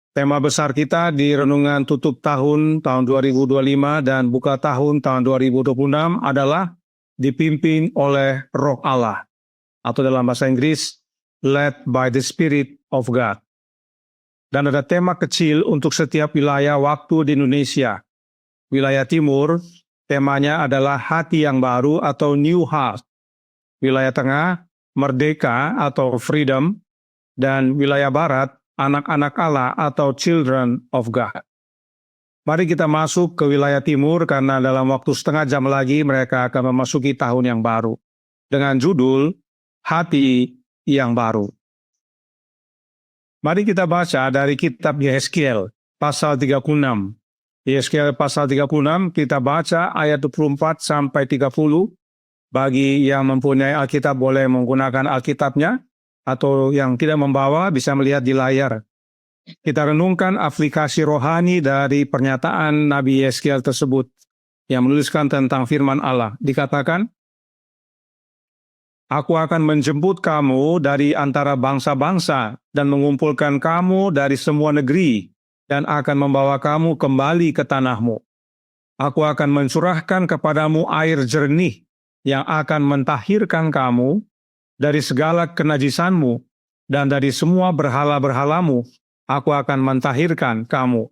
Tema besar kita di renungan tutup tahun 2025 dan buka tahun 2026 adalah dipimpin oleh Roh Allah, atau dalam bahasa Inggris, led by the Spirit of God. Dan ada tema kecil untuk setiap wilayah waktu di Indonesia. Wilayah timur, temanya adalah hati yang baru atau new heart. Wilayah tengah, merdeka atau freedom. Dan wilayah barat, anak-anak Allah atau children of God. Mari kita masuk ke wilayah timur karena dalam waktu setengah jam lagi mereka akan memasuki tahun yang baru. Dengan judul, Hati yang Baru. Mari kita baca dari kitab Yehezkiel, pasal 36. Yehezkiel pasal 36, kita baca ayat 24 sampai 30. Bagi yang mempunyai Alkitab boleh menggunakan Alkitabnya, atau yang tidak membawa bisa melihat di layar. Kita renungkan aplikasi rohani dari pernyataan Nabi Yehezkiel tersebut yang menuliskan tentang firman Allah. Dikatakan, "Aku akan menjemput kamu dari antara bangsa-bangsa dan mengumpulkan kamu dari semua negeri dan akan membawa kamu kembali ke tanahmu. Aku akan mencurahkan kepadamu air jernih yang akan mentahirkan kamu dari segala kenajisanmu, dan dari semua berhala-berhalamu, aku akan mentahirkan kamu.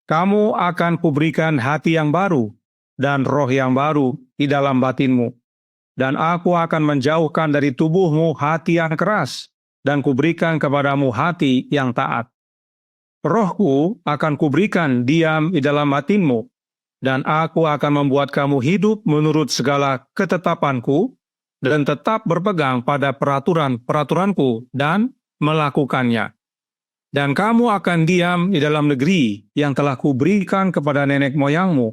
Kamu akan kuberikan hati yang baru, dan roh yang baru di dalam batinmu. Dan aku akan menjauhkan dari tubuhmu hati yang keras, dan kuberikan kepadamu hati yang taat. Rohku akan kuberikan diam di dalam batinmu, dan aku akan membuat kamu hidup menurut segala ketetapanku, dan tetap berpegang pada peraturan-peraturanku dan melakukannya. Dan kamu akan diam di dalam negeri yang telah kuberikan kepada nenek moyangmu,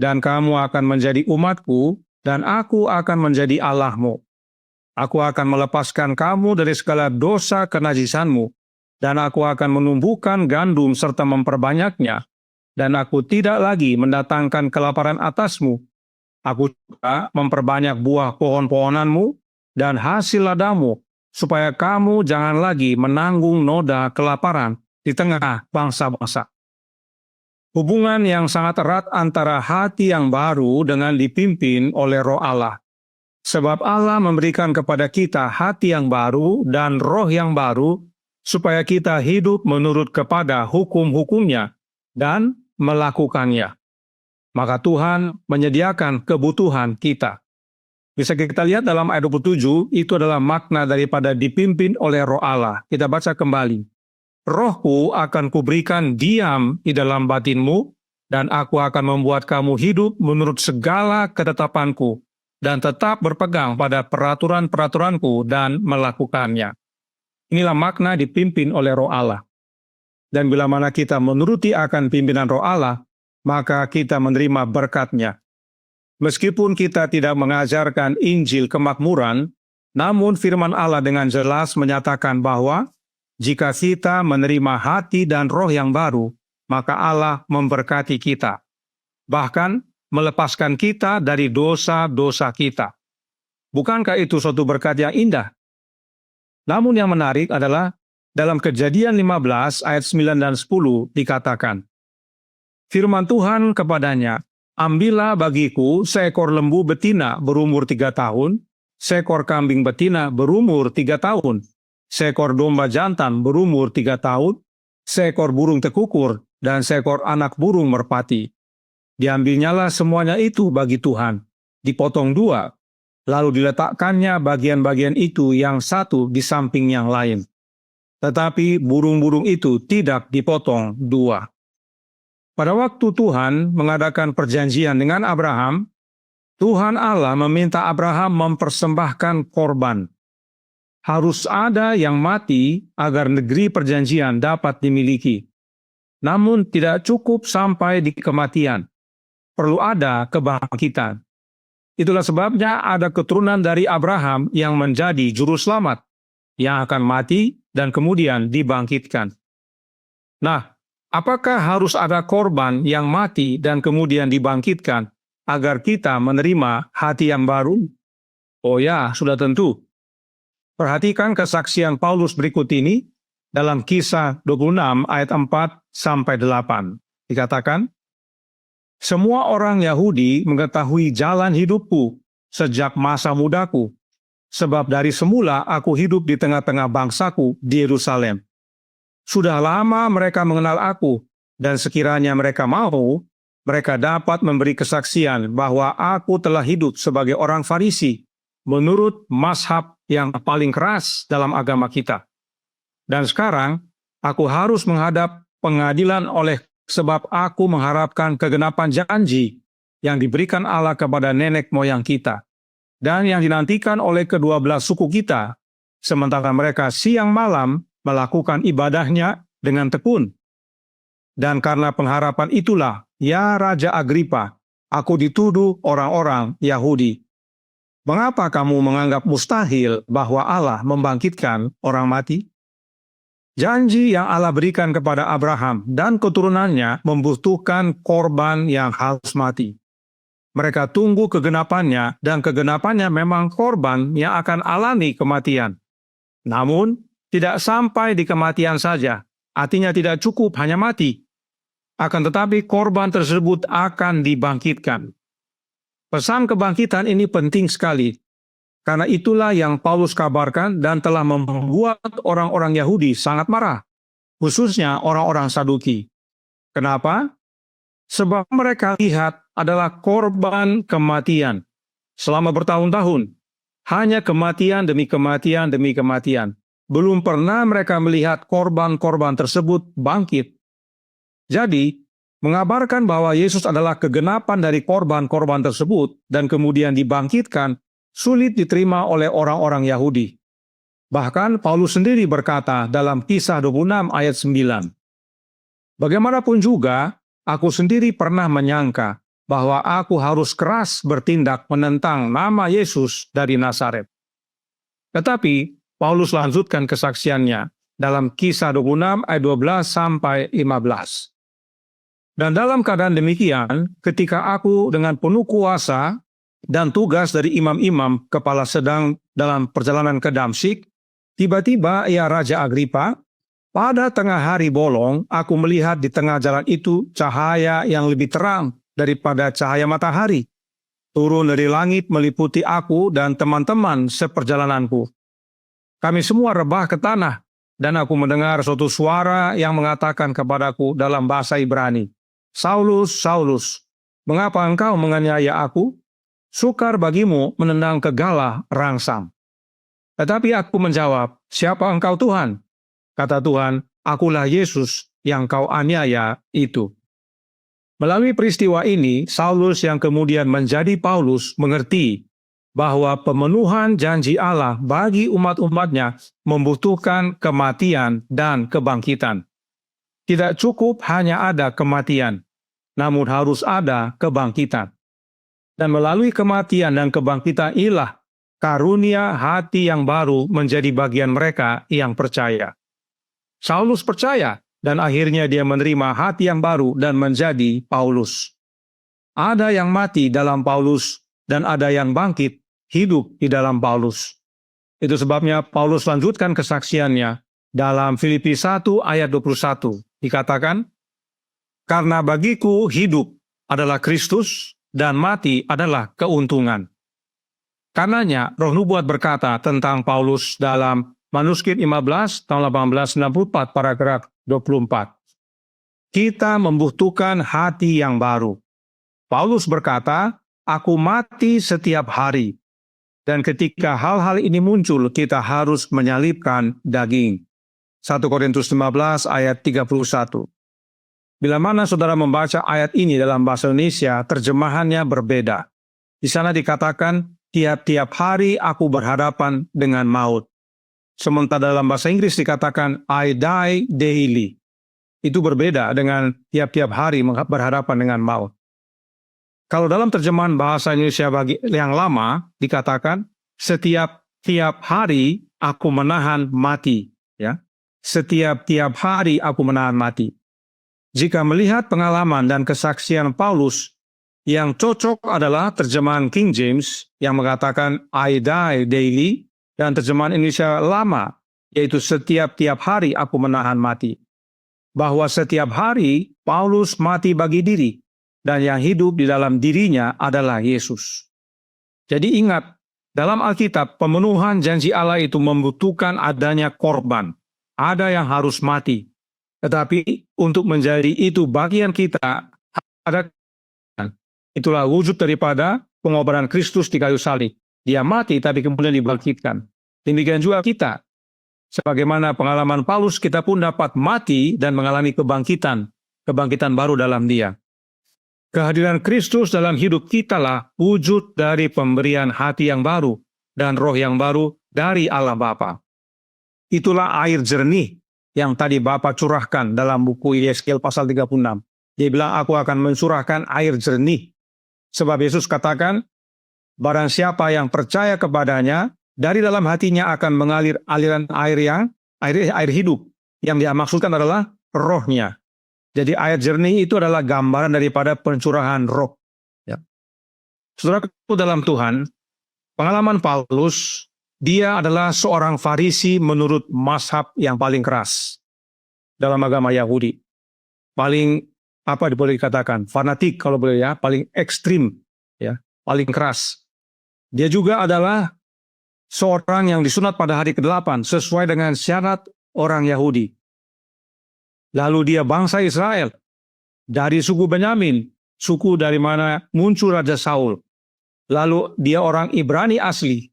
dan kamu akan menjadi umatku, dan aku akan menjadi Allahmu. Aku akan melepaskan kamu dari segala dosa kenajisanmu, dan aku akan menumbuhkan gandum serta memperbanyaknya, dan aku tidak lagi mendatangkan kelaparan atasmu. Aku juga memperbanyak buah pohon-pohonanmu dan hasil ladamu, supaya kamu jangan lagi menanggung noda kelaparan di tengah bangsa-bangsa." Hubungan yang sangat erat antara hati yang baru dengan dipimpin oleh Roh Allah. Sebab Allah memberikan kepada kita hati yang baru dan roh yang baru, supaya kita hidup menurut kepada hukum-hukumnya dan melakukannya. Maka Tuhan menyediakan kebutuhan kita. Bisa kita lihat dalam ayat 27, itu adalah makna daripada dipimpin oleh Roh Allah. Kita baca kembali. "Rohku akan kuberikan diam di dalam batinmu, dan aku akan membuat kamu hidup menurut segala ketetapanku, dan tetap berpegang pada peraturan-peraturanku dan melakukannya." Inilah makna dipimpin oleh Roh Allah. Dan bila mana kita menuruti akan pimpinan Roh Allah, maka kita menerima berkat-Nya. Meskipun kita tidak mengajarkan Injil kemakmuran, namun firman Allah dengan jelas menyatakan bahwa jika kita menerima hati dan roh yang baru, maka Allah memberkati kita. Bahkan melepaskan kita dari dosa-dosa kita. Bukankah itu suatu berkat yang indah? Namun yang menarik adalah dalam Kejadian 15 ayat 9 dan 10 dikatakan, firman Tuhan kepadanya, "Ambillah bagiku seekor lembu betina berumur 3 tahun, seekor kambing betina berumur 3 tahun, seekor domba jantan berumur 3 tahun, seekor burung tekukur, dan seekor anak burung merpati. Diambilnyalah semuanya itu bagi Tuhan, dipotong 2, lalu diletakkannya bagian-bagian itu yang satu di samping yang lain. Tetapi burung-burung itu tidak dipotong 2. Pada waktu Tuhan mengadakan perjanjian dengan Abraham, Tuhan Allah meminta Abraham mempersembahkan korban. Harus ada yang mati agar negeri perjanjian dapat dimiliki. Namun tidak cukup sampai di kematian. Perlu ada kebangkitan. Itulah sebabnya ada keturunan dari Abraham yang menjadi juru selamat, yang akan mati dan kemudian dibangkitkan. Nah, apakah harus ada korban yang mati dan kemudian dibangkitkan agar kita menerima hati yang baru? Oh ya, sudah tentu. Perhatikan kesaksian Paulus berikut ini Dalam Kisah 26 ayat 4-8 dikatakan, semua orang Yahudi mengetahui jalan hidupku sejak masa mudaku, sebab dari semula aku hidup di tengah-tengah bangsaku di Yerusalem. Sudah lama mereka mengenal aku, dan sekiranya mereka mau, mereka dapat memberi kesaksian bahwa aku telah hidup sebagai orang Farisi, menurut mazhab yang paling keras dalam agama kita. Dan sekarang, aku harus menghadap pengadilan oleh sebab aku mengharapkan kegenapan janji yang diberikan Allah kepada nenek moyang kita, dan yang dinantikan oleh kedua belah suku kita, sementara mereka siang malam melakukan ibadahnya dengan tekun. Dan karena pengharapan itulah, ya Raja Agripa, aku dituduh orang-orang Yahudi. Mengapa kamu menganggap mustahil bahwa Allah membangkitkan orang mati? Janji yang Allah berikan kepada Abraham dan keturunannya membutuhkan korban yang harus mati. Mereka tunggu kegenapannya, dan kegenapannya memang korban yang akan alami kematian. Namun, tidak sampai di kematian saja, artinya tidak cukup hanya mati. Akan tetapi korban tersebut akan dibangkitkan. Pesan kebangkitan ini penting sekali. Karena itulah yang Paulus kabarkan dan telah membuat orang-orang Yahudi sangat marah, khususnya orang-orang Saduki. Kenapa? Sebab mereka lihat adalah korban kematian selama bertahun-tahun. Hanya kematian demi kematian demi kematian. Belum pernah mereka melihat korban-korban tersebut bangkit. Jadi, mengabarkan bahwa Yesus adalah kegenapan dari korban-korban tersebut dan kemudian dibangkitkan, sulit diterima oleh orang-orang Yahudi. Bahkan Paulus sendiri berkata dalam Kisah 26 ayat 9, bagaimanapun juga, aku sendiri pernah menyangka bahwa aku harus keras bertindak menentang nama Yesus dari Nazaret. Tetapi Paulus lanjutkan kesaksiannya dalam Kisah 26 ayat 12-15. Dan dalam keadaan demikian, ketika aku dengan penuh kuasa dan tugas dari imam-imam kepala sedang dalam perjalanan ke Damsyik, tiba-tiba ya Raja Agripa, pada tengah hari bolong, aku melihat di tengah jalan itu cahaya yang lebih terang daripada cahaya matahari, turun dari langit meliputi aku dan teman-teman seperjalananku. Kami semua rebah ke tanah, dan aku mendengar suatu suara yang mengatakan kepadaku dalam bahasa Ibrani, Saulus, Saulus, mengapa engkau menganiaya aku? Sukar bagimu menendang ke galah rangsang. Tetapi aku menjawab, siapa engkau Tuhan? Kata Tuhan, akulah Yesus yang kau aniaya itu. Melalui peristiwa ini, Saulus yang kemudian menjadi Paulus mengerti bahwa pemenuhan janji Allah bagi umat-umatnya membutuhkan kematian dan kebangkitan. Tidak cukup hanya ada kematian, namun harus ada kebangkitan. Dan melalui kematian dan kebangkitan inilah karunia hati yang baru menjadi bagian mereka yang percaya. Saulus percaya dan akhirnya dia menerima hati yang baru dan menjadi Paulus. Ada yang mati dalam Paulus dan ada yang bangkit hidup di dalam Paulus. Itu sebabnya Paulus lanjutkan kesaksiannya dalam Filipi 1 ayat 21. Dikatakan, karena bagiku hidup adalah Kristus dan mati adalah keuntungan. Karenanya, Roh Nubuat berkata tentang Paulus dalam manuskrip 15 tahun 1894 paragraf 24. Kita membutuhkan hati yang baru. Paulus berkata, aku mati setiap hari. Dan ketika hal-hal ini muncul, kita harus menyalibkan daging. 1 Korintus 15 ayat 31. Bila mana saudara membaca ayat ini dalam bahasa Indonesia, terjemahannya berbeda. Di sana dikatakan, tiap-tiap hari aku berhadapan dengan maut. Sementara dalam bahasa Inggris dikatakan, I die daily. Itu berbeda dengan tiap-tiap hari berhadapan dengan maut. Kalau dalam terjemahan bahasa Indonesia bagi yang lama, dikatakan, setiap-tiap hari aku menahan mati. Ya, setiap-tiap hari aku menahan mati. Jika melihat pengalaman dan kesaksian Paulus, yang cocok adalah terjemahan King James yang mengatakan I die daily, dan terjemahan Indonesia lama yaitu setiap-tiap hari aku menahan mati. Bahwa setiap hari Paulus mati bagi diri, dan yang hidup di dalam dirinya adalah Yesus. Jadi ingat, dalam Alkitab pemenuhan janji Allah itu membutuhkan adanya korban. Ada yang harus mati. Tetapi untuk menjadi itu bagian kita, ada itulah wujud daripada pengorbanan Kristus di kayu salib. Dia mati tapi kemudian dibangkitkan. Demikian juga kita. Sebagaimana pengalaman Paulus, kita pun dapat mati dan mengalami kebangkitan baru dalam Dia. Kehadiran Kristus dalam hidup kita lah wujud dari pemberian hati yang baru dan roh yang baru dari Allah Bapa. Itulah air jernih yang tadi Bapa curahkan dalam buku Yeskiel pasal 36. Dia bilang, aku akan mencurahkan air jernih. Sebab Yesus katakan, barang siapa yang percaya kepadanya, dari dalam hatinya akan mengalir aliran air hidup. Yang dia maksudkan adalah rohnya. Jadi air jernih itu adalah gambaran daripada pencurahan roh. Ya. Saudara-saudaraku dalam Tuhan, pengalaman Paulus, dia adalah seorang Farisi menurut mazhab yang paling keras dalam agama Yahudi. Paling boleh dikatakan fanatik kalau boleh ya, paling ekstrim ya, paling keras. Dia juga adalah seorang yang disunat pada hari ke-8 sesuai dengan syarat orang Yahudi. Lalu dia bangsa Israel dari suku Benyamin, suku dari mana muncul Raja Saul. Lalu dia orang Ibrani asli.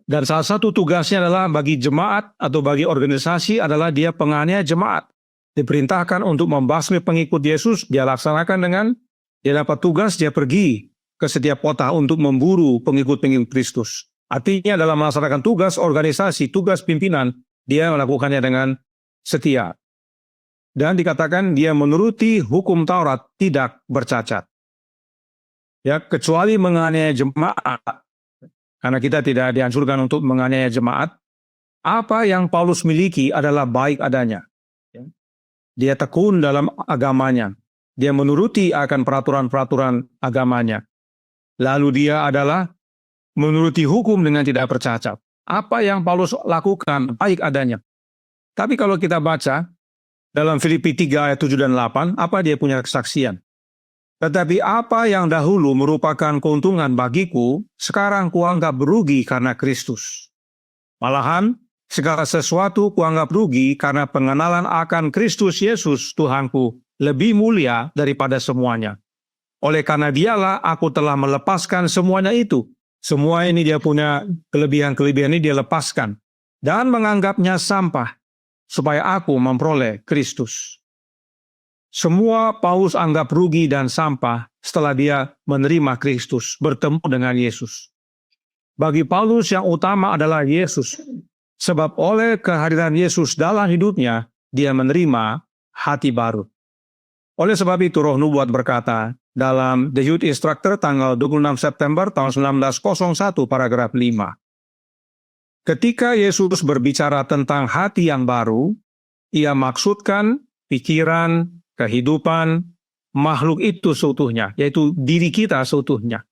Dan salah satu tugasnya adalah bagi jemaat atau bagi organisasi adalah dia penganiaya jemaat. Diperintahkan untuk membasmi pengikut Yesus, dia laksanakan dengan dia dapat tugas, dia pergi ke setiap kota untuk memburu pengikut-pengikut Kristus. Artinya dalam melaksanakan tugas organisasi, tugas pimpinan, dia melakukannya dengan setia. Dan dikatakan dia menuruti hukum Taurat tidak bercacat. Ya, kecuali menganiaya jemaat. Karena kita tidak dianjurkan untuk menganiaya jemaat. Apa yang Paulus miliki adalah baik adanya. Dia tekun dalam agamanya. Dia menuruti akan peraturan-peraturan agamanya. Lalu dia adalah menuruti hukum dengan tidak bercacat. Apa yang Paulus lakukan baik adanya. Tapi kalau kita baca dalam Filipi 3 ayat 7 dan 8, apa dia punya kesaksian? Tetapi apa yang dahulu merupakan keuntungan bagiku, sekarang kuanggap rugi karena Kristus. Malahan, segala sesuatu kuanggap rugi karena pengenalan akan Kristus Yesus Tuhanku lebih mulia daripada semuanya. Oleh karena dialah aku telah melepaskan semuanya itu. Semua ini dia punya kelebihan-kelebihan ini dia lepaskan. Dan menganggapnya sampah, supaya aku memperoleh Kristus. Semua Paulus anggap rugi dan sampah setelah dia menerima Kristus, bertemu dengan Yesus. Bagi Paulus yang utama adalah Yesus. Sebab oleh kehadiran Yesus dalam hidupnya, dia menerima hati baru. Oleh sebab itu Roh Nubuat berkata, dalam The Youth Instructor tanggal 26 September tahun 1901 paragraf 5. Ketika Yesus berbicara tentang hati yang baru, ia maksudkan pikiran, kehidupan, makhluk itu seutuhnya, yaitu diri kita seutuhnya.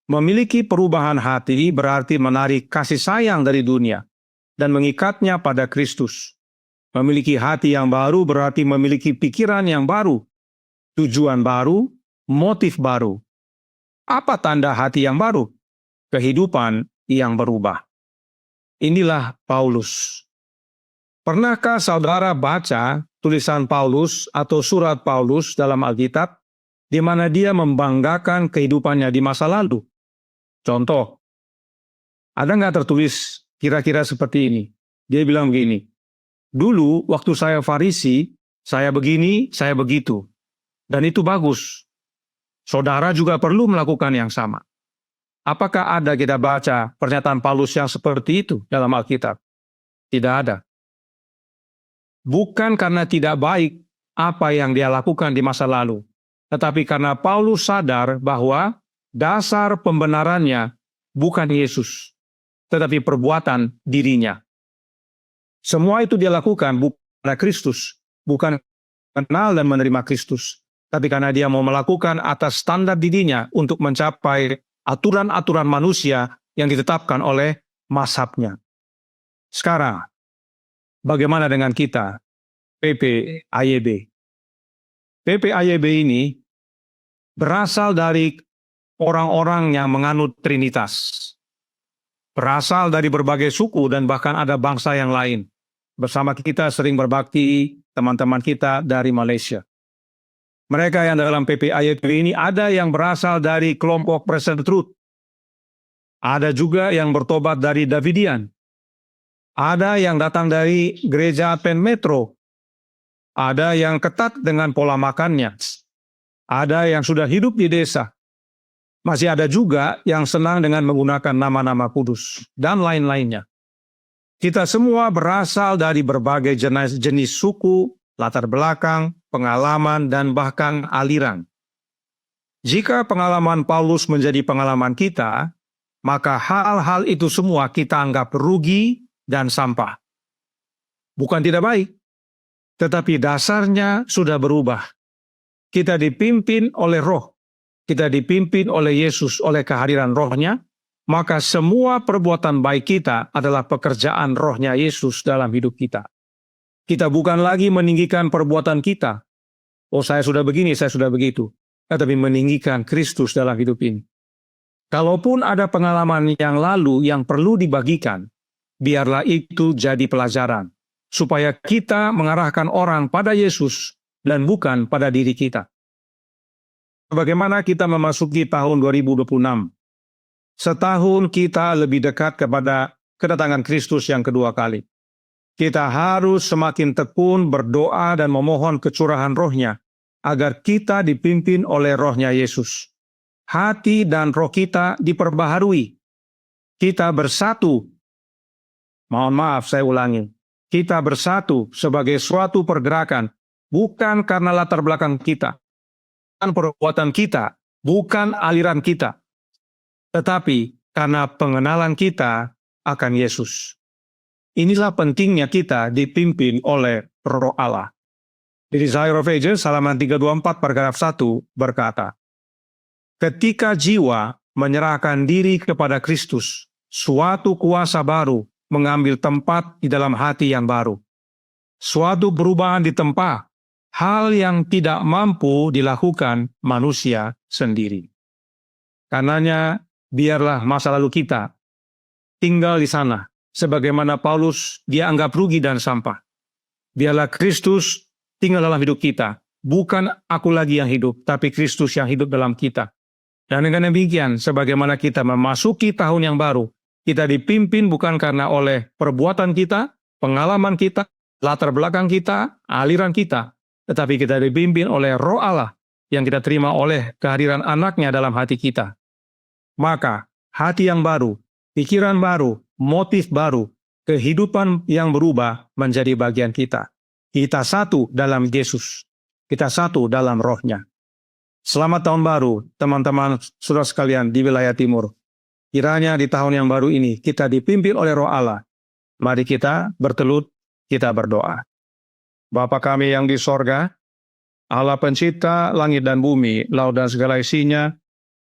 Memiliki perubahan hati berarti menarik kasih sayang dari dunia dan mengikatnya pada Kristus. Memiliki hati yang baru berarti memiliki pikiran yang baru, tujuan baru, motif baru. Apa tanda hati yang baru? Kehidupan yang berubah. Inilah Paulus. Pernahkah saudara baca tulisan Paulus atau surat Paulus dalam Alkitab di mana dia membanggakan kehidupannya di masa lalu? Contoh, ada nggak tertulis kira-kira seperti ini? Dia bilang begini, dulu waktu saya Farisi, saya begini, saya begitu. Dan itu bagus. Saudara juga perlu melakukan yang sama. Apakah ada kita baca pernyataan Paulus yang seperti itu dalam Alkitab? Tidak ada. Bukan karena tidak baik apa yang dia lakukan di masa lalu, tetapi karena Paulus sadar bahwa dasar pembenarannya bukan Yesus, tetapi perbuatan dirinya. Semua itu dia lakukan bukan karena Kristus, bukan kenal dan menerima Kristus, tapi karena dia mau melakukan atas standar dirinya untuk mencapai aturan-aturan manusia yang ditetapkan oleh mazhabnya. Sekarang, Bagaimana dengan kita, PPAYB? PPAYB ini berasal dari orang-orang yang menganut Trinitas. Berasal dari berbagai suku dan bahkan ada bangsa yang lain. Bersama kita sering berbakti teman-teman kita dari Malaysia. Mereka yang dalam PPAYB ini ada yang berasal dari kelompok Present Truth. Ada juga yang bertobat dari Davidian. Ada yang datang dari gereja Advent Metro. Ada yang ketat dengan pola makannya. Ada yang sudah hidup di desa. Masih ada juga yang senang dengan menggunakan nama-nama kudus, dan lain-lainnya. Kita semua berasal dari berbagai jenis suku, latar belakang, pengalaman, dan bahkan aliran. Jika pengalaman Paulus menjadi pengalaman kita, maka hal-hal itu semua kita anggap rugi dan sampah. Bukan tidak baik, tetapi dasarnya sudah berubah. Kita dipimpin oleh Roh. Kita dipimpin oleh Yesus, oleh kehadiran Roh-Nya, maka semua perbuatan baik kita adalah pekerjaan Roh-Nya Yesus dalam hidup kita. Kita bukan lagi meninggikan perbuatan kita. Oh, saya sudah begini, saya sudah begitu. Tetapi meninggikan Kristus dalam hidup ini. Kalaupun ada pengalaman yang lalu yang perlu dibagikan, biarlah itu jadi pelajaran, supaya kita mengarahkan orang pada Yesus dan bukan pada diri kita. Bagaimana kita memasuki tahun 2026? Setahun kita lebih dekat kepada kedatangan Kristus yang kedua kali. Kita harus semakin tekun berdoa dan memohon kecurahan Roh-Nya, agar kita dipimpin oleh Roh-Nya Yesus. Hati dan roh kita diperbaharui. Kita bersatu. Mohon maaf, saya ulangi. Kita bersatu sebagai suatu pergerakan, bukan karena latar belakang kita. Perbuatan kita, bukan aliran kita, tetapi karena pengenalan kita akan Yesus. Inilah pentingnya kita dipimpin oleh Roh Allah. Di Desire of Ages, halaman 324 paragraf 1 berkata, ketika jiwa menyerahkan diri kepada Kristus, suatu kuasa baru mengambil tempat di dalam hati yang baru. Suatu perubahan ditempa. Hal yang tidak mampu dilakukan manusia sendiri. Karenanya, biarlah masa lalu kita tinggal di sana, sebagaimana Paulus dia anggap rugi dan sampah. Biarlah Kristus tinggal dalam hidup kita, bukan aku lagi yang hidup, tapi Kristus yang hidup dalam kita. Dan dengan demikian, sebagaimana kita memasuki tahun yang baru, kita dipimpin bukan karena oleh perbuatan kita, pengalaman kita, latar belakang kita, aliran kita, tetapi kita dipimpin oleh Roh Allah yang kita terima oleh kehadiran Anak-Nya dalam hati kita. Maka, hati yang baru, pikiran baru, motif baru, kehidupan yang berubah menjadi bagian kita. Kita satu dalam Yesus. Kita satu dalam Roh-Nya. Selamat tahun baru, teman-teman saudara sekalian di wilayah timur. Kiranya di tahun yang baru ini kita dipimpin oleh Roh Allah. Mari kita bertelut, kita berdoa. Bapa kami yang di sorga, Allah pencipta langit dan bumi, laut dan segala isinya,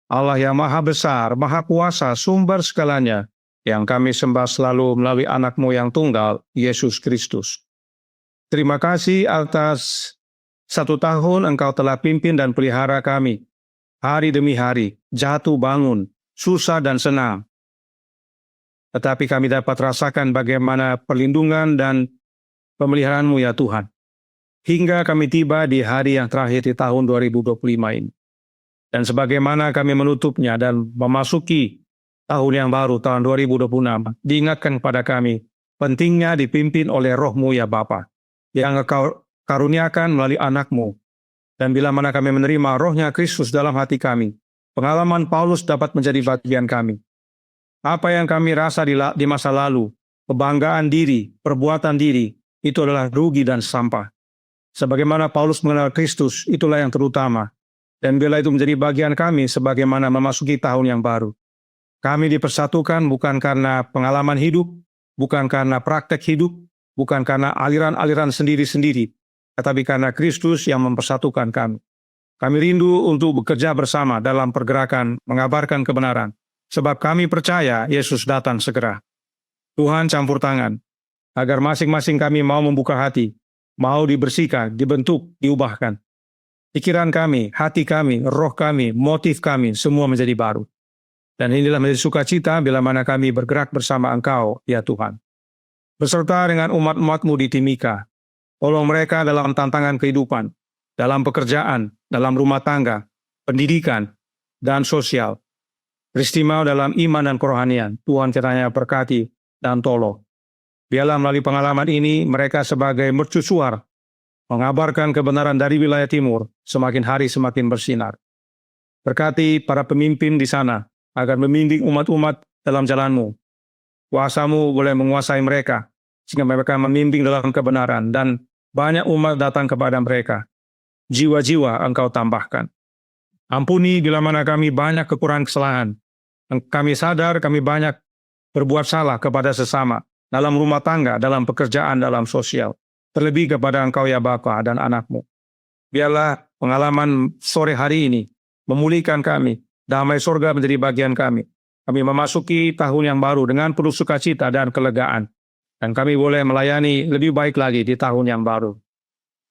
Allah yang maha besar, maha kuasa, sumber segalanya, yang kami sembah selalu melalui Anak-Mu yang tunggal, Yesus Kristus. Terima kasih atas 1 tahun Engkau telah pimpin dan pelihara kami, hari demi hari, jatuh bangun, susah dan senang. Tetapi kami dapat rasakan bagaimana perlindungan dan pemeliharaan-Mu ya Tuhan. Hingga kami tiba di hari yang terakhir di tahun 2025 ini. Dan sebagaimana kami menutupnya dan memasuki tahun yang baru, tahun 2026, diingatkan kepada kami, pentingnya dipimpin oleh Roh-Mu ya Bapa, yang Engkau karuniakan melalui Anak-Mu. Dan bila mana kami menerima Roh-Nya Kristus dalam hati kami, pengalaman Paulus dapat menjadi bagian kami. Apa yang kami rasa di masa lalu, kebanggaan diri, perbuatan diri, itu adalah rugi dan sampah. Sebagaimana Paulus mengenal Kristus, itulah yang terutama. Dan bila itu menjadi bagian kami sebagaimana memasuki tahun yang baru. Kami dipersatukan bukan karena pengalaman hidup, bukan karena praktek hidup, bukan karena aliran-aliran sendiri-sendiri, tetapi karena Kristus yang mempersatukan kami. Kami rindu untuk bekerja bersama dalam pergerakan mengabarkan kebenaran, sebab kami percaya Yesus datang segera. Tuhan campur tangan. agar masing-masing kami mau membuka hati, mau dibersihkan, dibentuk, diubahkan. Pikiran kami, hati kami, roh kami, motif kami, semua menjadi baru. Dan inilah menjadi sukacita bila mana kami bergerak bersama Engkau, ya Tuhan. Beserta dengan umat-umat-Mu di Timika, tolong mereka dalam tantangan kehidupan, dalam pekerjaan, dalam rumah tangga, pendidikan, dan sosial. Beristimewa dalam iman dan kerohanian, Tuhan kiranya berkati dan tolong. Biarlah melalui pengalaman ini, mereka sebagai mercusuar, mengabarkan kebenaran dari wilayah timur, semakin hari semakin bersinar. Berkati para pemimpin di sana, agar membimbing umat-umat dalam jalan-Mu. Kuasa-Mu boleh menguasai mereka, sehingga mereka membimbing dalam kebenaran, dan banyak umat datang kepada mereka. Jiwa-jiwa Engkau tambahkan. Ampuni bila mana kami banyak kekurangan kesalahan. Kami sadar kami banyak berbuat salah kepada sesama, dalam rumah tangga, dalam pekerjaan, dalam sosial. Terlebih kepada Engkau ya Bapa dan anak-Mu. Biarlah pengalaman sore hari ini memulihkan kami, damai surga menjadi bagian kami. Kami memasuki tahun yang baru dengan penuh sukacita dan kelegaan. Dan kami boleh melayani lebih baik lagi di tahun yang baru.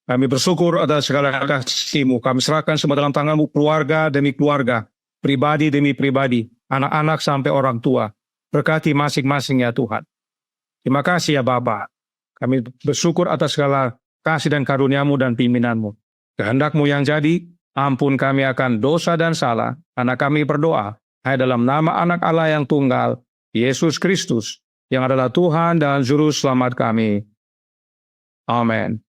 Kami bersyukur atas segala kasih-Mu. Kami serahkan semua dalam tangan-Mu, keluarga demi keluarga, pribadi demi pribadi, anak-anak sampai orang tua. Berkati masing-masing ya Tuhan. Terima kasih ya Bapa. Kami bersyukur atas segala kasih dan karunia-Mu dan pimpinan-Mu. Kehendak-Mu yang jadi, ampun kami akan dosa dan salah, karena kami berdoa, hanya dalam nama anak Allah yang tunggal, Yesus Kristus, yang adalah Tuhan dan Juru Selamat kami. Amin.